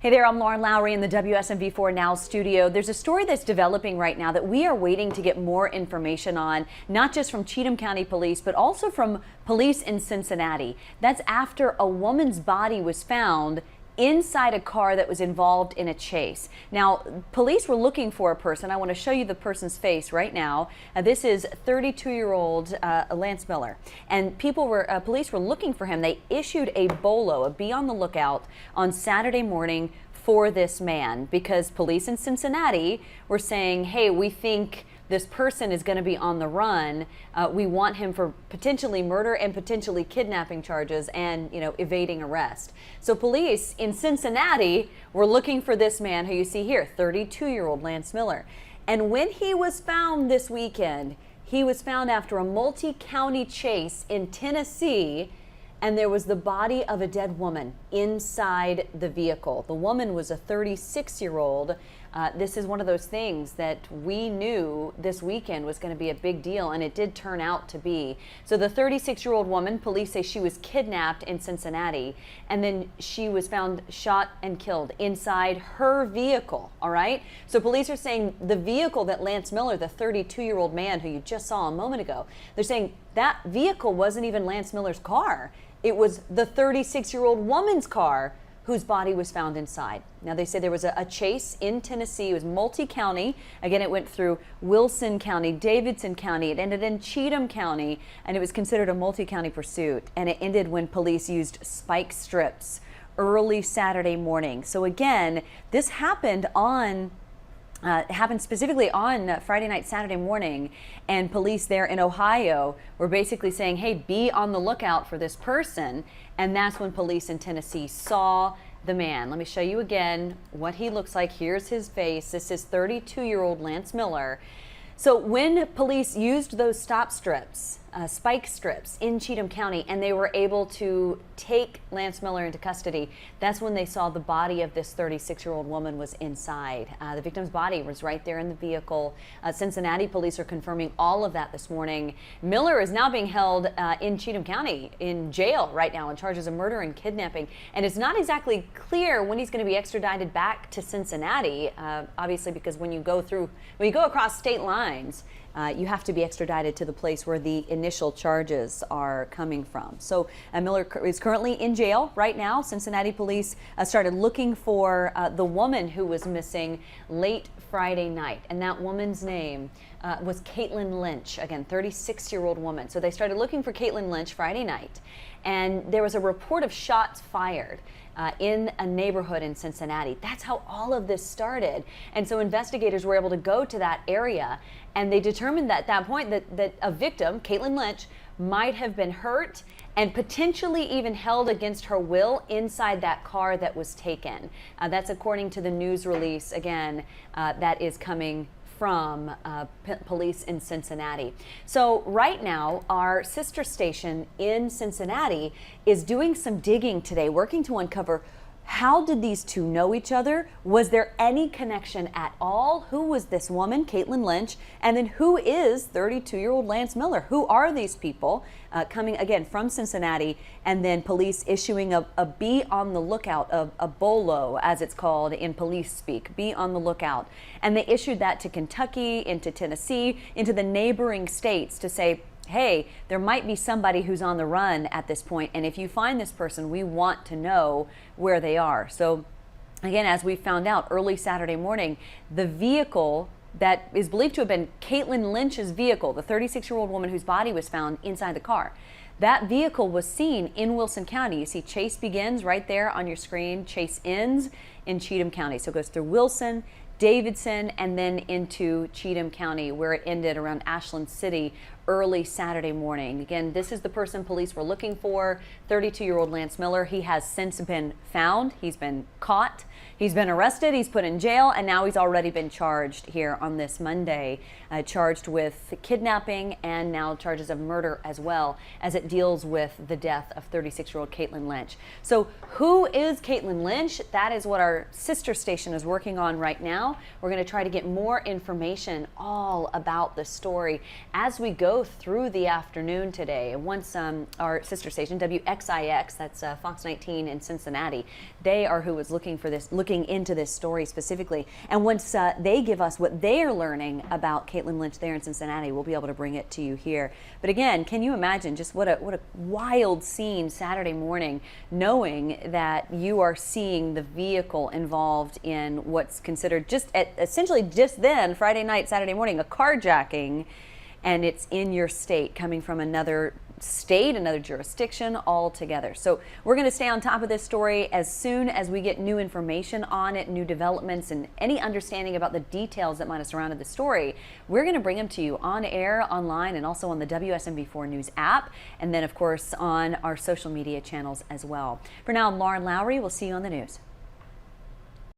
Hey there, I'm Lauren Lowry in the WSMV4 Now studio. There's a story that's developing right now that we are waiting to get more information on, not just from Cheatham County Police, but also from police in Cincinnati. That's after a woman's body was found inside a car that was involved in a chase. Now, police were looking for a person. I want to show you the person's face right now. This is 32-year-old Lance Miller, and police were looking for him. They issued a BOLO, a be on the lookout, on Saturday morning for this man because police in Cincinnati were saying, hey, we think this person is going to be on the run. We want him for potentially murder and potentially kidnapping charges and, evading arrest. So police in Cincinnati were looking for this man who you see here, 32-year-old Lance Miller. And when he was found this weekend, he was found after a multi-county chase in Tennessee, and there was the body of a dead woman inside the vehicle. The woman was a 36-year-old. This is one of those things that we knew this weekend was going to be a big deal, and it did turn out to be. So the 36-year-old woman, police say she was kidnapped in Cincinnati, and then she was found shot and killed inside her vehicle, all right? So police are saying the vehicle that Lance Miller, the 32-year-old man who you just saw a moment ago, they're saying that vehicle wasn't even Lance Miller's car. It was the 36-year-old woman's car whose body was found inside. Now, they say there was a chase in Tennessee. It was multi-county. Again, it went through Wilson County, Davidson County. It ended in Cheatham County, and it was considered a multi-county pursuit. And it ended when police used spike strips early Saturday morning. So again, this happened specifically on Friday night, Saturday morning, and police there in Ohio were basically saying, hey, be on the lookout for this person. And that's when police in Tennessee saw the man. Let me show you again what he looks like. Here's his face. This is 32-year-old Lance Miller. So when police used those stop strips, spike strips in Cheatham County, and they were able to take Lance Miller into custody, that's when they saw the body of this 36-year-old woman was inside. The victim's body was right there in the vehicle. Cincinnati police are confirming all of that this morning. Miller is now being held in Cheatham County in jail right now on charges of murder and kidnapping. And it's not exactly clear when he's going to be extradited back to Cincinnati, obviously, because when you go across state lines, you have to be extradited to the place where the initial charges are coming from. So Miller is currently in jail right now. Cincinnati police started looking for the woman who was missing late Friday night, and that woman's name was Caitlin Lynch, again, 36-year-old woman. So they started looking for Caitlin Lynch Friday night, and there was a report of shots fired in a neighborhood in Cincinnati. That's how all of this started. And so investigators were able to go to that area, and they determined that at that point that a victim, Caitlin Lynch, might have been hurt and potentially even held against her will inside that car that was taken. That's according to the news release, again, that is coming from police in Cincinnati. So right now, our sister station in Cincinnati is doing some digging today, working to uncover how did these two know each other? Was there any connection at all? Who was this woman, Caitlin Lynch? And then who is 32-year-old Lance Miller? Who are these people coming, again, from Cincinnati, and then police issuing a be on the lookout, a BOLO, as it's called in police speak, be on the lookout. And they issued that to Kentucky, into Tennessee, into the neighboring states to say, hey, there might be somebody who's on the run at this point, and if you find this person, we want to know where they are. So again, as we found out early Saturday morning, the vehicle that is believed to have been Caitlin Lynch's vehicle, the 36-year-old woman whose body was found inside the car, that vehicle was seen in Wilson County. You see Chase begins right there on your screen. Chase ends in Cheatham County. So it goes through Wilson, Davidson, and then into Cheatham County, where it ended around Ashland City early Saturday morning. Again, this is the person police were looking for, 32-year-old Lance Miller. He has since been found. He's been caught. He's been arrested. He's put in jail, and now he's already been charged here on this Monday, charged with kidnapping and now charges of murder as well, as it deals with the death of 36-year-old Caitlin Lynch. So who is Caitlin Lynch? That is what our sister station is working on right now. We're going to try to get more information all about the story as we go go through the afternoon today. Once our sister station, WXIX, that's Fox 19 in Cincinnati, they are who was looking into this story specifically. And once they give us what they are learning about Caitlin Lynch there in Cincinnati, we'll be able to bring it to you here. But again, can you imagine just what a wild scene Saturday morning, knowing that you are seeing the vehicle involved in what's considered essentially just then, Friday night, Saturday morning, a carjacking, and it's in your state, coming from another state, another jurisdiction altogether. So we're going to stay on top of this story as soon as we get new information on it, new developments, and any understanding about the details that might have surrounded the story. We're going to bring them to you on air, online, and also on the WSMV4 News app, and then of course on our social media channels as well. For now, I'm Lauren Lowry. We'll see you on the news.